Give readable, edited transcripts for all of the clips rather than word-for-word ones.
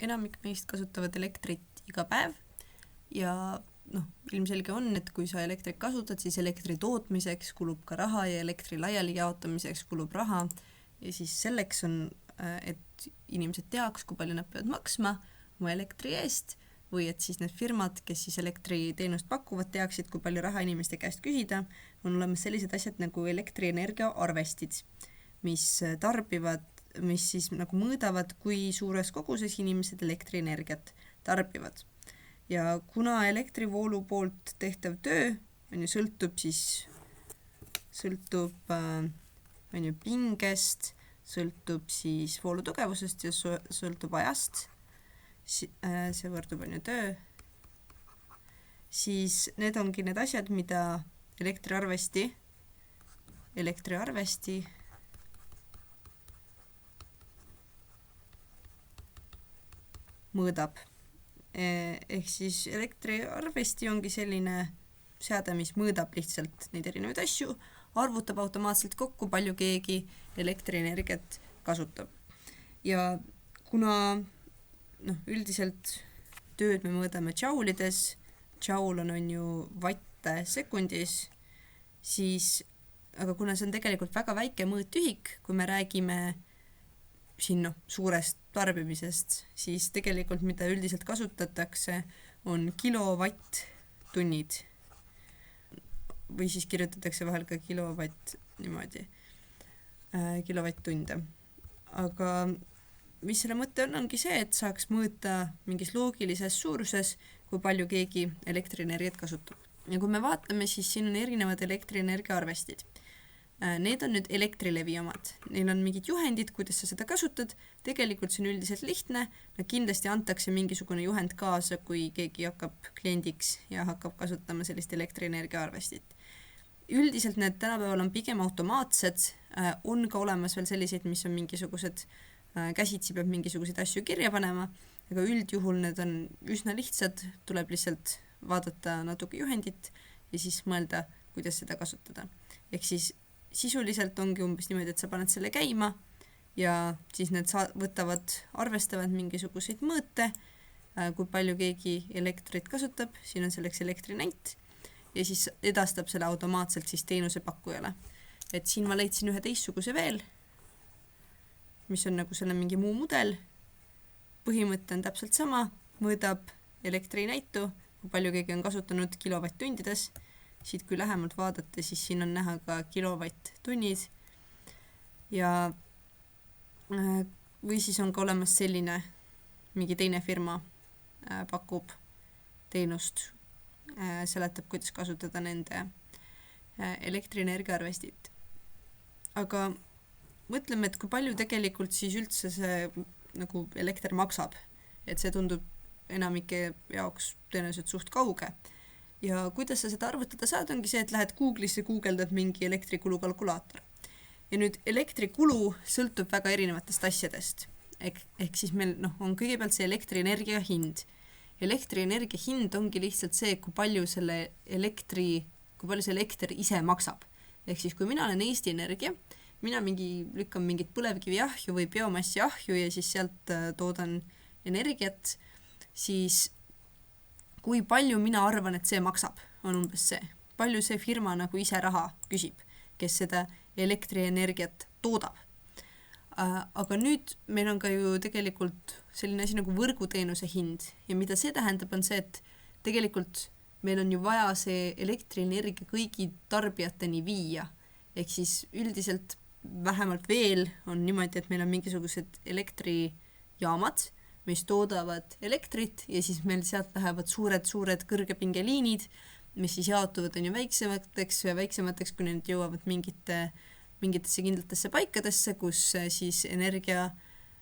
enamik meist kasutavad elektrit iga päev ja ilmselge on, et kui sa elektrit kasutad, siis elektri tootmiseks kulub ka raha ja elektri laiali jaotamiseks kulub raha ja siis selleks on, et inimesed teaks, kui palju nad peavad maksma oma elektri eest või et siis need firmad, kes siis elektriteenust pakuvad, teaksid, kui palju raha inimeste käest küsida, on olemas sellised asjad nagu elektrienergia arvestid, mis siis nagu mõõdavad, kui suures koguses inimesed elektrienergiat tarbivad. Ja kuna elektrivoolu poolt tehtav töö sõltub pingest, sõltub siis voolu tugevusest ja sõltub ajast, see võrdub töö, siis need ongi need asjad, mida elektriarvesti mõõdab. Ehk siis elektriarvesti ongi selline seade, mis mõõdab lihtsalt neid erinevaid asju, arvutab automaatselt kokku, palju keegi elektrienergiat kasutab. Ja kuna üldiselt tööd me mõõdame džaulides, džaul on ju vatte sekundis, siis, aga kuna see on tegelikult väga väike mõõtühik, kui me räägime siin suurest tarbimisest, siis tegelikult mida üldiselt kasutatakse on kilovatt-tunnid või siis kirjutatakse vahel ka kilovatt niimoodi, kilovatt-tunde. Aga mis selle mõte ongi see, et saaks mõõta mingis loogilises suuruses, kui palju keegi elektrienergiat kasutab. Ja kui me vaatame, siis siin on erinevad elektrienergia arvestid. Need on nüüd Elektrilevi omad. Neil on mingid juhendid, kuidas sa seda kasutad. Tegelikult see on üldiselt lihtne. Kindlasti antakse mingisugune juhend kaasa, kui keegi hakkab kliendiks ja hakkab kasutama sellist elektrienergia arvestit. Üldiselt need tänapäeval on pigem automaatsed. On ka olemas veel selliseid, mis on mingisugused käsitsi peab mingisuguseid asju kirja panema, aga üldjuhul need on üsna lihtsad, tuleb lihtsalt vaadata natuke juhendit ja siis mõelda, kuidas seda kasutada. Ehk siis sisuliselt ongi umbes niimoodi, et sa paned selle käima ja siis need arvestavad mingisuguseid mõõte, kui palju keegi elektrit kasutab, siin on selleks elektrinäit ja siis edastab selle automaatselt siis teenusepakkujale. Et siin ma leidsin ühe teistsuguse veel, mis on nagu selle mingi muu mudel. Põhimõte on täpselt sama, mõõdab elektrinäitu, kui palju keegi on kasutanud kilovatt-tundides. Siit kui lähemalt vaadata, siis siin on näha ka kilovatt-tunnid. Ja või siis on ka olemas selline, mingi teine firma pakub teenust, seletab, kuidas kasutada nende elektrienergia arvestit. Aga mõtleme, et kui palju tegelikult siis üldse see nagu elekter maksab, et see tundub enamike jaoks tõenäoliselt suht kauge. Ja kuidas sa seda arvutada saad, ongi see, et lähed Google'isse, guugeldad mingi elektrikulu kalkulaator. Ja nüüd elektrikulu sõltub väga erinevatest asjadest. Ehk siis meil on kõigepealt see elektrienergia hind. Elektrienergia hind ongi lihtsalt see, kui palju see elekter ise maksab. Ehk siis kui mina olen Eesti Energia, mina lükkan mingit põlevkivi ahju või biomassi ahju ja siis sealt toodan energiat, siis kui palju mina arvan, et see maksab, on umbes see. Palju see firma nagu ise raha küsib, kes seda elektrienergiat toodab. Aga nüüd meil on ka ju tegelikult selline asi nagu võrguteenuse hind ja mida see tähendab on see, et tegelikult meil on ju vaja see elektrienergia kõigi tarbijateni viia. Ehk siis üldiselt vähemalt veel on niimoodi, et meil on mingisugused elektrijaamad, mis toodavad elektrit ja siis meil sealt lähevad suured kõrgepingeliinid, mis siis jaotuvad on ju väiksemateks, kui need jõuavad mingitesse kindlatesse paikadesse, kus siis energia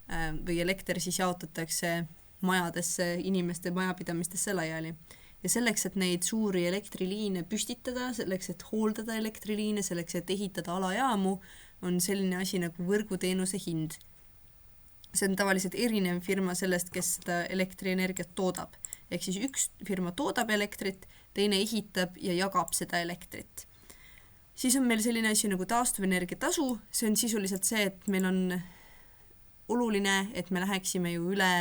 või elekter siis jaotatakse majadesse, inimeste majapidamistesse laiali. Ja selleks, et neid suuri elektriliine püstitada, selleks, et hooldada elektriliine, selleks, et ehitada alajaamu, on selline asi nagu võrguteenuse hind. See on tavaliselt erinev firma sellest, kes seda elektrienergiat toodab. Ehk siis üks firma toodab elektrit, teine ehitab ja jagab seda elektrit. Siis on meil selline asi nagu taastuvenergia tasu. See on sisuliselt see, et meil on oluline, et me läheksime ju üle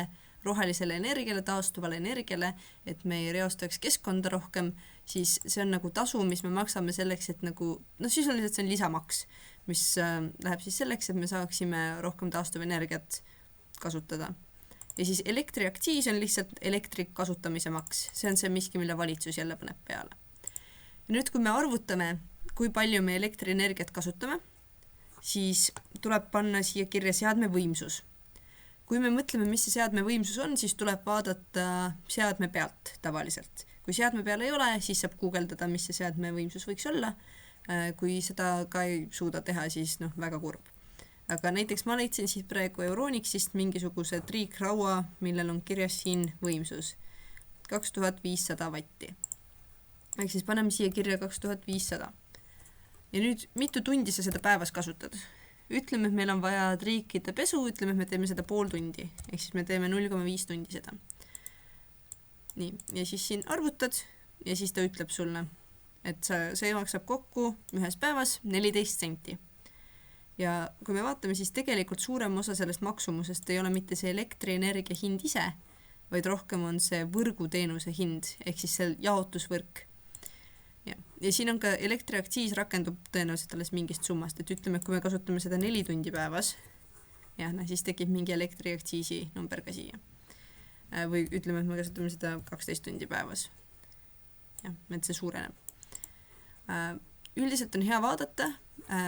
rohelisele energiale, taastuvale energiale, et me ei reostaks keskkonda rohkem, siis see on nagu tasu, mis me maksame selleks, et nagu, sisuliselt see on lisamaks, mis läheb siis selleks, et me saaksime rohkem taastuvenergiat kasutada. Ja siis elektriaktsiis on lihtsalt elektri kasutamise maks. See on see miski, mille valitsus jälle paneb peale. Ja nüüd, kui me arvutame, kui palju me elektrienergiat kasutame, siis tuleb panna siia kirja seadme võimsus. Kui me mõtleme, mis see seadme võimsus on, siis tuleb vaadata seadme pealt tavaliselt. Kui seadme peal ei ole, siis saab guugeldada, mis see seadme võimsus võiks olla. Kui seda ka ei suuda teha, siis väga kurb. Aga näiteks ma leidsin siis praegu Euronixist mingisuguse triikraua, millel on kirjas siin võimsus 2500 vatti. Ehk siis paneme siia kirja 2500. Ja nüüd, mitu tundi sa seda päevas kasutad? Ütleme, et meil on vaja triikide pesu, ütleme, et me teeme seda pool tundi. Ehk siis me teeme 0,5 tundi seda. Nii, ja siis siin arvutad ja siis ta ütleb sulle, et see maksab kokku ühes päevas 14 senti. Ja kui me vaatame, siis tegelikult suurem osa sellest maksumusest ei ole mitte see elektrienergia hind ise, vaid rohkem on see võrguteenuse hind, ehk siis see jaotusvõrk. Ja siin on ka elektriaktsiis rakendub tõenäoliselt alles mingist summast, et ütleme, et kui me kasutame seda 4 tundi päevas, siis tekib mingi elektriaktsiisi number ka siia. Või ütleme, et me kasutame seda 12 tundi päevas. Et see suureneb. Üldiselt on hea vaadata,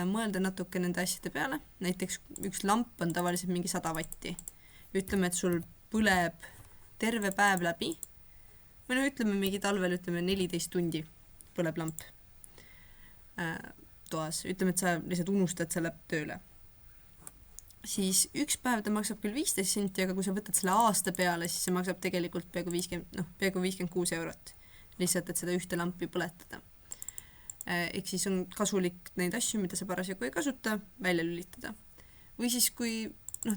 mõelda natuke nende asjade peale. Näiteks üks lamp on tavaliselt mingi 100 vatti. Ütleme, et sul põleb terve päev läbi. Või ütleme mingi talvel, ütleme 14 tundi põleb lamp toas. Ütleme, et sa lihtsalt unustad selle tööle. Siis üks päev ta maksab küll 15 senti, aga kui sa võtad selle aasta peale, siis see maksab tegelikult peaaegu 56 eurot. Lihtsalt, et seda ühte lampi põletada. Ehk siis on kasulik neid asju, mida sa parasjagu ei kasuta, välja lülitada. Või siis, kui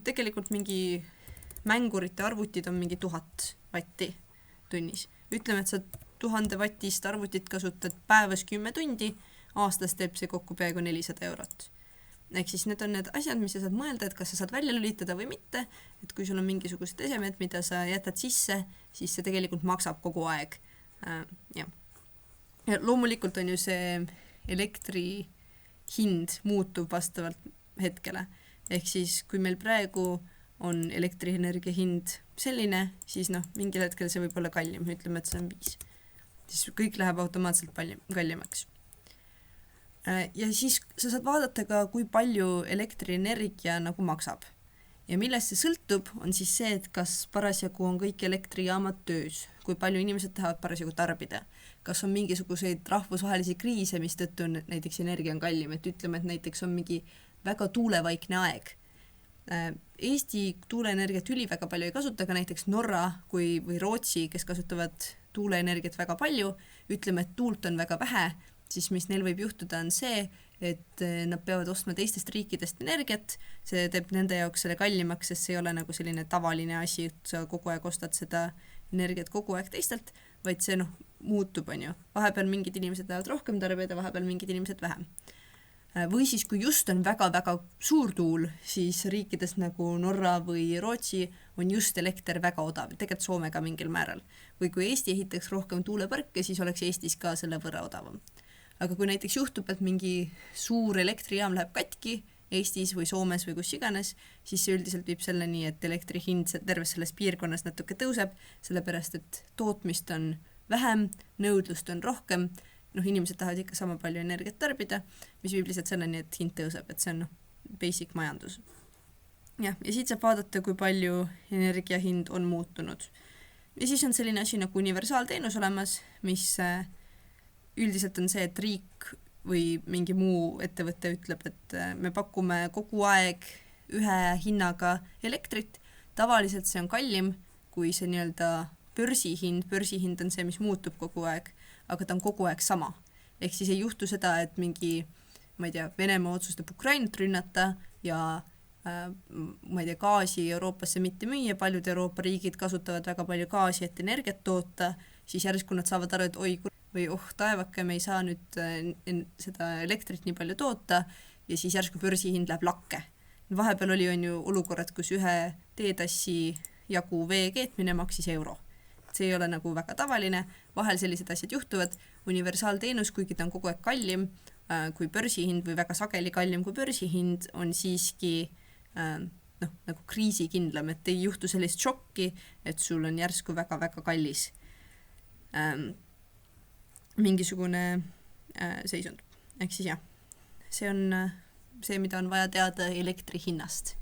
tegelikult mingi mängurite arvutid on mingi 1000 vatti tunnis. Ütleme, et sa 1000 vattist arvutit kasutad päevas 10 tundi, aastas teeb see kokku peaaegu 400 eurot. Ehk siis need on need asjad, mis sa saad mõelda, et kas sa saad välja lülitada või mitte, et kui sul on mingisugused esemed, mida sa jätad sisse, siis see tegelikult maksab kogu aeg. Ja loomulikult on ju see elektri hind muutub vastavalt hetkele. Ehk siis, kui meil praegu on elektrienergia hind selline, siis mingil hetkel see võib olla kallim, ütleme, et see on 5. Siis kõik läheb automaatselt kallimaks. Ja siis sa saad vaadata ka, kui palju elektrienergia nagu maksab. Ja millest see sõltub, on siis see, et kas parasjagu on kõik elektrijaamad töös, kui palju inimesed tahavad parasjagu tarbida. Kas on mingisuguseid rahvusvahelisi kriise, mis tõttu näiteks energia on kallim, et ütleme, et näiteks on mingi väga tuulevaikne aeg. Eesti tuuleenergiat väga palju ei kasuta, aga näiteks Norra või Rootsi, kes kasutavad tuuleenergiat väga palju, ütleme, et tuult on väga vähe, siis mis neil võib juhtuda on see, et nad peavad ostma teistest riikidest energiat, see teeb nende jaoks selle kallimaks, sest see ei ole nagu selline tavaline asi, et sa kogu aeg ostad seda energiat kogu aeg teistelt, vaid see muutub, on ju. Vahepeal mingid inimesed tahavad rohkem tarbida, vahepeal mingid inimesed vähem. Või siis, kui just on väga-väga suur tuul, siis riikides nagu Norra või Rootsi on just elekter väga odav, tegelikult Soome ka mingil määral. Või kui Eesti ehitaks rohkem tuuleparke, siis oleks Eestis ka selle võrra odavam. Aga kui näiteks juhtub, et mingi suur elektrijaam läheb katki Eestis või Soomes või kus iganes, siis see üldiselt viib selleni, et elektri hind terves selles piirkonnas natuke tõuseb, sellepärast et tootmist on vähem, nõudlust on rohkem, inimesed tahavad ikka sama palju energiat tarbida, mis viib lihtsalt selleni, et hind tõuseb, et see on basic majandus. Ja siit saab vaadata, kui palju energia hind on muutunud. Ja siis on selline asi nagu universaalteenus olemas, mis üldiselt on see, et riik või mingi muu ettevõte ütleb, et me pakume kogu aeg ühe hinnaga elektrit. Tavaliselt see on kallim kui see nii-öelda börsihind. Börsihind on see, mis muutub kogu aeg, aga ta on kogu aeg sama. Ehk siis ei juhtu seda, et mingi, Venemaa otsustab Ukrainat rünnata ja gaasi Euroopasse mitte müüa, paljud Euroopa riigid kasutavad väga palju gaasi, et energiat toota, siis järsku nad saavad aru, et taevake, me ei saa nüüd seda elektrit nii palju toota ja siis järsku börsihind läheb lakke. Vahepeal oli ju olukorrad, kus ühe teetassi jagu vee keetmine maksis euro. See ei ole nagu väga tavaline, vahel sellised asjad juhtuvad, universaalteenus, kuigi ta on kogu aeg kallim kui börsihind või väga sageli kallim kui börsihind, on siiski nagu kriisikindlam, et ei juhtu sellist šokki, et sul on järsku väga-väga kallis mingisugune seisund. Ehk siis jah, see on see, mida on vaja teada elektri hinnast.